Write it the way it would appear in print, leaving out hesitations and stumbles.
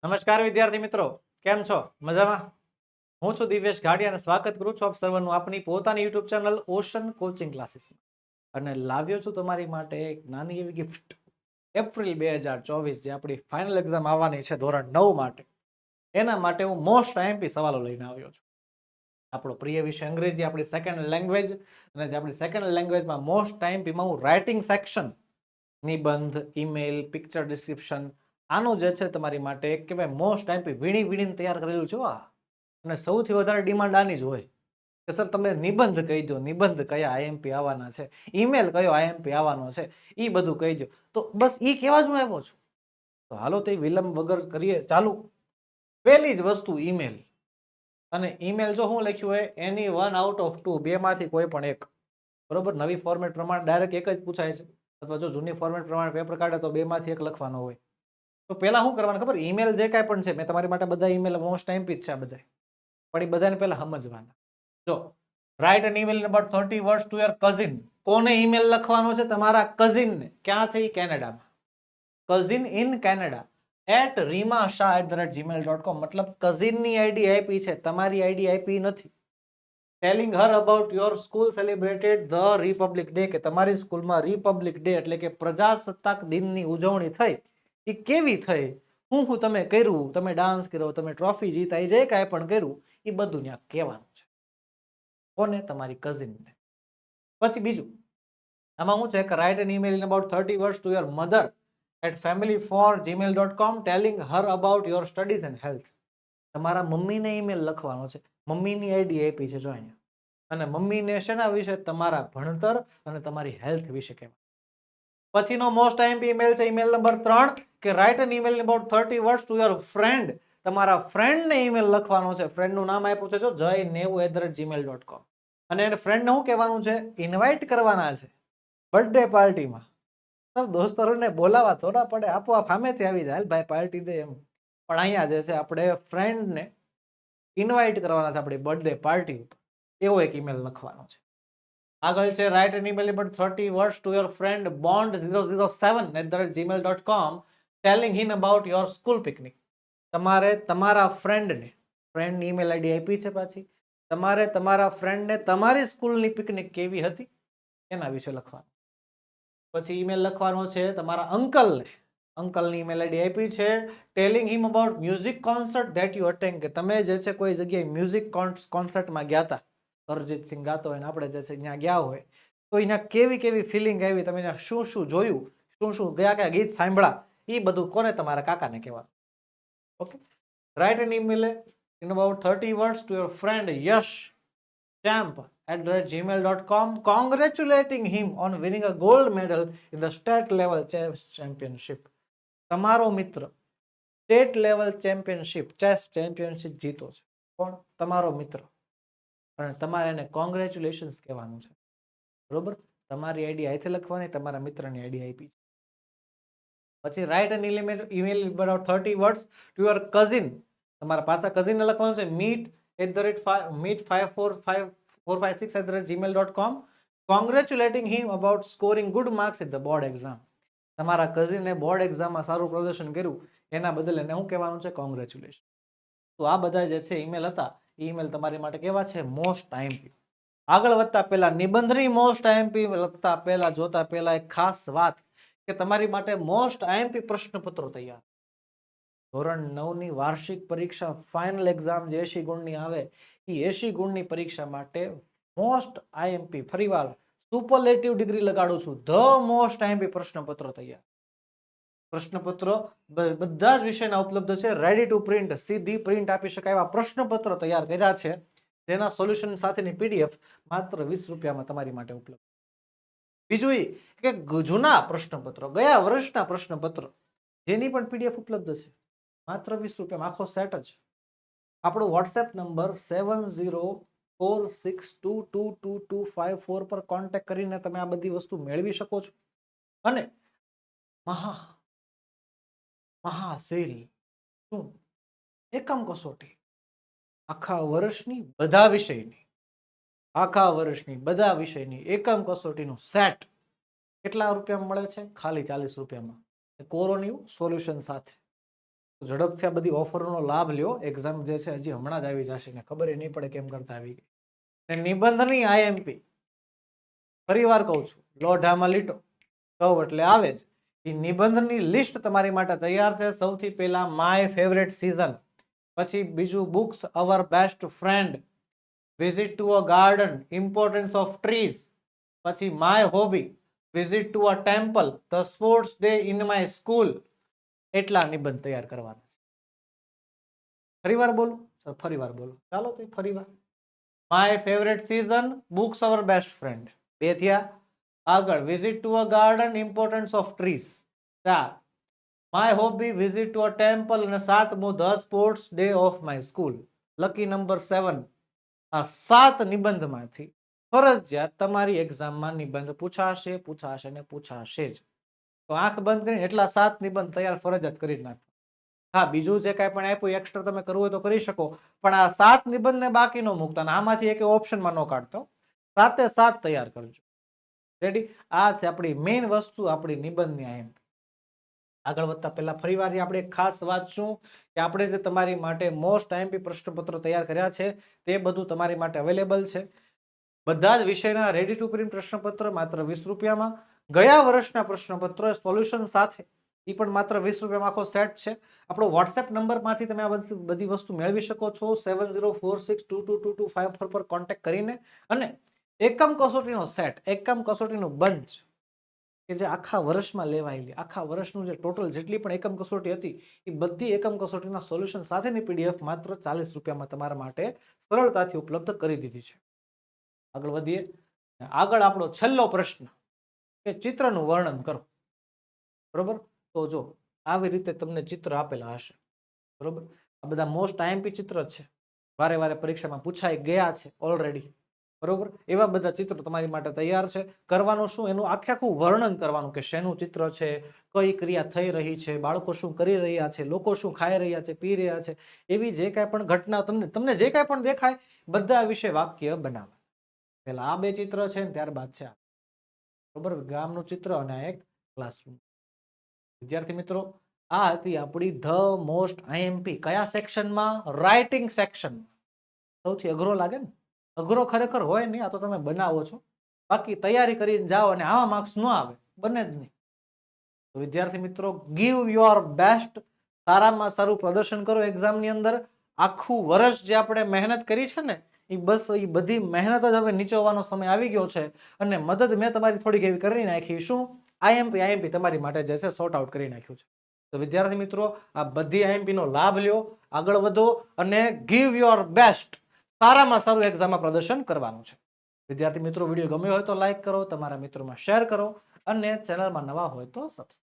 નમસ્કાર વિદ્યાર્થી મિત્રો, કેમ છો? મજામાં? હું છું દિવ્યેશ ઘાડિયા અને સ્વાગત કરું છું આપ સર્વનું આપની પોતાની યુટ્યુબ ચેનલ ઓશન કોચિંગ ક્લાસીસમાં. અને લાવ્યો છું તમારી માટે એક નાની એવી ગિફ્ટ. એપ્રિલ 2024 જે આપણી ફાઇનલ એક્ઝામ આવવાની છે ધોરણ 9 માટે, એના માટે હું મોસ્ટ આઈએમપી સવાલો લઈને આવ્યો છું. આપણો પ્રિય વિષય અંગ્રેજી, આપણી સેકન્ડ લેંગ્વેજ, અને જે આપણી સેકન્ડ લેંગ્વેજમાં મોસ્ટ આઈએમપીમાં હું રાઇટિંગ સેક્શન, નિબંધ, ઈમેલ, પિક્ચર ડિસ્ક્રિપ્શન, આનું જે છે તમારી માટે એક કહેવાય મોસ્ટ આઈએમપી વીણીને તૈયાર કરેલું છે. અને સૌથી વધારે ડિમાન્ડ આની જ હોય કે સર તમે નિબંધ કહી દો, નિબંધ કયા આઈએમપી આવવાના છે, ઈમેલ કયો આઈએમપી આવવાનો છે, એ બધું કહી દો. તો બસ એ કહેવા જ હું આવ્યો છું. તો હાલો તે વિલંબ વગર કરીએ ચાલુ. પહેલી જ વસ્તુ ઈમેલ. અને ઈમેલ જો હું લખ્યું હોય એની 1 આઉટ ઓફ 2, બેમાંથી કોઈ પણ એક. બરોબર, નવી ફોર્મેટ પ્રમાણે ડાયરેક્ટ એક જ પૂછાય છે, અથવા જો જૂની ફોર્મેટ પ્રમાણે પેપર કાઢે તો બેમાંથી એક લખવાનો હોય. તો પહેલા શું કરવાનું ખબર? ઈમેલ જે કાંઈ પણ છે, મેં તમારી માટે બધા ઈમેલ મોસ્ટ આઈએમપી જ છે આ બધા, પણ એ બધાને પહેલા સમજવાના. જો right an email about 30 words to your cousin. કોને ઈમેલ લખવાનો છે? તમારા કઝિનને. ક્યાં છે? કેનેડામાં. Cousin in Canada. @reemashah@gmail.com. મતલબ કઝિનની આઈડી આપી છે, તમારી આઈડી આપી નથી. Telling Har about your school celebrated the Republic day, કે તમારી સ્કૂલમાં રિપબ્લિક ડે એટલે કે પ્રજાસત્તાક દિનની ઉજવણી થઈ. એ કેવી થઈ, હું તમે કર્યું, તમે ડાન્સ કર્યો, તમે ટ્રોફી જીતાઈ, જે કાંઈ પણ કર્યું એ બધું ત્યાં કહેવાનું છે. કોને? તમારી કઝિનને. પછી બીજું આમાં શું છે કે right an email in about 30 words to your mother @family4gmail.com telling Har about your studies and health. તમારા મમ્મીને ઈમેલ લખવાનો છે. મમ્મીની આઈડી આપી છે જો અહીંયા. અને મમ્મીને શેના વિશે? તમારા ભણતર અને તમારી હેલ્થ વિશે કહેવાનું. પછીનો મોસ્ટ આઈએમપી ઈમેલ છે ઈમેલ નંબર 3, કે right an email in about 30 words to your friend. તમારા ફ્રેન્ડને ઈમેલ લખવાનો છે. ફ્રેન્ડનું નામ આપ્યું છે જો jnevu@gmail.com. અને એને ફ્રેન્ડને શું કહેવાનું છે? ઇન્વાઇટ કરવાના છે બર્થડે પાર્ટીમાં. સર દોસ્તરોને બોલાવા થોડા પડે, આપોઆપ સામેથી આવી જાય, ભાઈ પાર્ટી દે એમ. પણ અહીંયા જે છે આપણે ફ્રેન્ડને ઇન્વાઇટ કરવાના છે આપણી બર્થડે પાર્ટી ઉપર, એવો એક ઈમેલ લખવાનો છે. આગળ છે right an email about 30 words to your friend bond007@gmail.com telling him about your school picnic. તમારે તમારા ફ્રેન્ડની ઈમેલ આઈડી આપી છે. પાછી તમારે તમારા ફ્રેન્ડને તમારી સ્કૂલની પિકનિક કેવી હતી એના વિશે લખવાનું. પછી ઈમેલ લખવાનો છે તમારા અંકલની ઈમેલ આઈડી આપી છે. Telling him about music concert that you attend, કે તમે જે છે કોઈ જગ્યાએ મ્યુઝિક કોન્સર્ટમાં ગયા હતા, અરિજીત સિંહ ગાતો હોય ને આપણે જે છે ત્યાં ગયા હોય, તો અહીંયા કેવી કેવી ફિલિંગ આવી, તમે ત્યાં શું શું જોયું, શું કયા ગીત સાંભળ્યા, એ બધું કોને? તમારા કાકાને કહેવાનું. Okay. Write an email in about 30 words to your friend Yash champ@gmail.com congratulating him on winning a gold medal in the state level chess championship. તમારો મિત્ર state level championship, chess championship જીતો છે. કોણ? તમારો મિત્ર. અને તમારે એને કોંગ્રેચ્યુલેશન્સ કહેવાનું છે. બરોબર, તમારી આઈડી અહીંથી લખવાની, તમારા મિત્રની આઈડી આપી. પછી right an email about 30 words to your cousin. તમારા પાછા કઝિનને લખવાનું છે meet@456@gmail.com congratulating him about scoring good marks in the board exam. તમારા કઝિને બોર્ડ એક્ઝામમાં સારું પ્રદર્શન કર્યું એના બદલે એને શું કહેવાનું છે? કોંગ્રેચ્યુલેશન. તો આ બધા જે છે ઈમેલ હતા, ઈમેલ તમારી માટે કેવા છે? Most IMP. આગળ વધતા પહેલા નિબંધની મોસ્ટ આઈએમપી લખતા પહેલા, જોતા પહેલા એક ખાસ વાત, કે તમારી માટે મોસ્ટ આઈએમપી પ્રશ્નપત્રો તૈયાર. ધોરણ 9 ની વાર્ષિક પરીક્ષા, ફાઇનલ એક્ઝામ જે 80 ગુણની આવે, એ 80 ગુણની પરીક્ષા માટે મોસ્ટ આઈએમપી, ફરીવાર સુપરલેટિવ ડિગ્રી લગાડું છું, ધ મોસ્ટ આઈએમપી પ્રશ્નપત્રો તૈયાર. પ્રશ્નપત્રો બધા જ વિષયના ઉપલબ્ધ છે, રેડી ટુ પ્રિન્ટ, સીધી પ્રિન્ટ આપી શકાય એવા પ્રશ્નપત્રો તૈયાર કર્યા છે, જેના સોલ્યુશન સાથેની પીડીએફ માત્ર 20 રૂપિયામાં તમારી માટે ઉપલબ્ધ. બીજું એ કે જૂના પ્રશ્નપત્રો, ગયા વર્ષના પ્રશ્નપત્રો, જેની પણ પીડીએફ ઉપલબ્ધ છે માત્ર 20 રૂપિયામાં, આખો સેટ જ. આપણો વોટ્સએપ નંબર 7046222254 પર કોન્ટેક્ટ કરીને તમે આ બધી વસ્તુ મેળવી શકો છો. અને મહાસેલ શું? એકમ કસોટી, આખા વર્ષની બધા વિષયની એકમ કસોટીનું સેટ કેટલા રૂપિયામાં મળે છે? ખાલી 40 રૂપિયામાં, કોરોની સોલ્યુશન સાથે. ઝડપથી આ બધી ઓફરનો લાભ લ્યો. એક્ઝામ જે છે હજી હમણાં જ આવી જશે ને ખબર નહીં પડે કેમ કરતા આવી ગઈ. ને નિબંધની આઈએમપી ફરી વાર કહું છું, લોઢામાં લીટો કહું એટલે આવે જ. એ નિબંધની લિસ્ટ તમારી માટે તૈયાર છે. સૌથી પહેલા માય ફેવરેટ સીઝન, પછી બીજું books our best friend, visit to a garden, importance of trees, પછી my hobby, visit to a temple, the sports day in my school. એટલા નિબંધ તૈયાર કરવાના છે. ફરી વાર બોલું સર? ફરી વાર બોલો, ચાલો તો ફરી વાર. My favourite season, books our best friend, 2 થયા. આગળ visit to a garden, importance of trees, 4. My hobby, visit to a temple, અને 7મું the sports day of my school. Lucky number 7. આ 7 નિબંધમાંથી ફરજિયાત તમારી એક્ઝામમાં નિબંધ પૂછાશે પૂછાશે ને પૂછાશે જ. તો આંખ બંધ કરીને એટલા 7 નિબંધ તૈયાર ફરજિયાત કરી નાખો. હા, બીજું જે કાંઈ પણ આપ્યું એક્સ્ટ્રા તમે કરવું હોય તો કરી શકો, પણ આ 7 નિબંધને બાકી ન મૂકતા. આમાંથી એક ઓપ્શનમાં ન કાઢતો. 7એ 7 તૈયાર કરજો. રેડી? આ છે આપણી મેઇન વસ્તુ, આપણી નિબંધની આઈએમપી. આગળ વધતા પહેલા ફરીવાર આપણે ખાસ વાંચશું કે આપણે જે તમારી માટે મોસ્ટ આઈએમપી પ્રશ્નપત્રો તૈયાર કર્યા છે તે બધું તમારી માટે અવેલેબલ છે. બધા જ વિષયના રેડી ટુ પ્રિન્ટ પ્રશ્નપત્ર માત્ર 20 રૂપિયામાં. ગયા વર્ષના પ્રશ્નપત્રો સોલ્યુશન સાથે એ પણ માત્ર 20 રૂપિયામાં આખો સેટ છે. આપણો વોટ્સએપ નંબરમાંથી તમે આ બધી વસ્તુ મેળવી શકો છો. 7046222254 પર કોન્ટેક્ટ કરીને. અને એકમ કસોટીનો સેટ, એકમ કસોટીનું બંચ કે જે આખા વર્ષમાં લેવાયેલી, આખા વર્ષનું જે ટોટલ જેટલી પણ એકમ કસોટી હતી એ બધી એકમ કસોટીના સોલ્યુશન સાથેની પીડીએફ માત્ર 40 રૂપિયામાં તમારા માટે સરળતાથી ઉપલબ્ધ કરી દીધી છે. આગળ વધીએ. આગળ આપણો છેલ્લો પ્રશ્ન કે ચિત્રનું વર્ણન કરો. બરોબર? તો જો આવી રીતે તમને ચિત્ર આપેલા હશે. બરોબર? આ બધા મોસ્ટ આઈએમપી ચિત્ર છે, વારે વારે પરીક્ષામાં પૂછાઈ ગયા છે ઓલરેડી. બરોબર? એવા બધા ચિત્રો તમારી માટે તૈયાર છે. કરવાનું શું? એનું આખું વર્ણન કરવાનું કે શેનું ચિત્ર છે, કઈ ક્રિયા થઈ રહી છે, બાળકો શું કરી રહ્યા છે, લોકો શું ખાઈ રહ્યા છે, પી રહ્યા છે, એવી જે કાંઈ પણ ઘટના તમને જે કાંઈ પણ દેખાય બધા વિશે વાક્ય બનાવવા. પેલા આ 2 ચિત્ર છે ને ત્યારબાદ છે આ. બરોબર? ગામનું ચિત્ર અને એક ક્લાસરૂમ. વિદ્યાર્થી મિત્રો, આ હતી આપણી ધ મોસ્ટ આઈએમપી. કયા સેક્શનમાં? Writing section. સૌથી અઘરો લાગે ને? અઘરો ખરેખર હોય નહીં, આ તો તમે બનાવો છો. બાકી તૈયારી કરીને જાઓ અને આવા માર્ક્સ ન આવે, બને જ નહીં. તો વિદ્યાર્થી મિત્રો, ગીવ યોર બેસ્ટ. સારામાં સારું પ્રદર્શન કરો એક્ઝામની અંદર. આખું વર્ષ જે આપણે મહેનત કરી છે ને એ બસ એ બધી મહેનત જ હવે નીચોવાનો સમય આવી ગયો છે. અને મદદ મેં તમારી થોડીક એવી કરી નાખી. શું? આઈએમપી તમારી માટે જે છે સોર્ટ આઉટ કરી નાખ્યું છે. તો વિદ્યાર્થી મિત્રો, આ બધી આઈએમપી નો લાભ લ્યો, આગળ વધો અને ગીવ યોર બેસ્ટ. સારામાં સારું એક્ઝામમાં પ્રદર્શન કરવાનું છે. વિદ્યાર્થી મિત્રો, વિડીયો ગમ્યો હોય તો લાઈક કરો, તમારા મિત્રોમાં શેર કરો અને ચેનલમાં નવા હોય તો સબસ્ક્રાઇબ.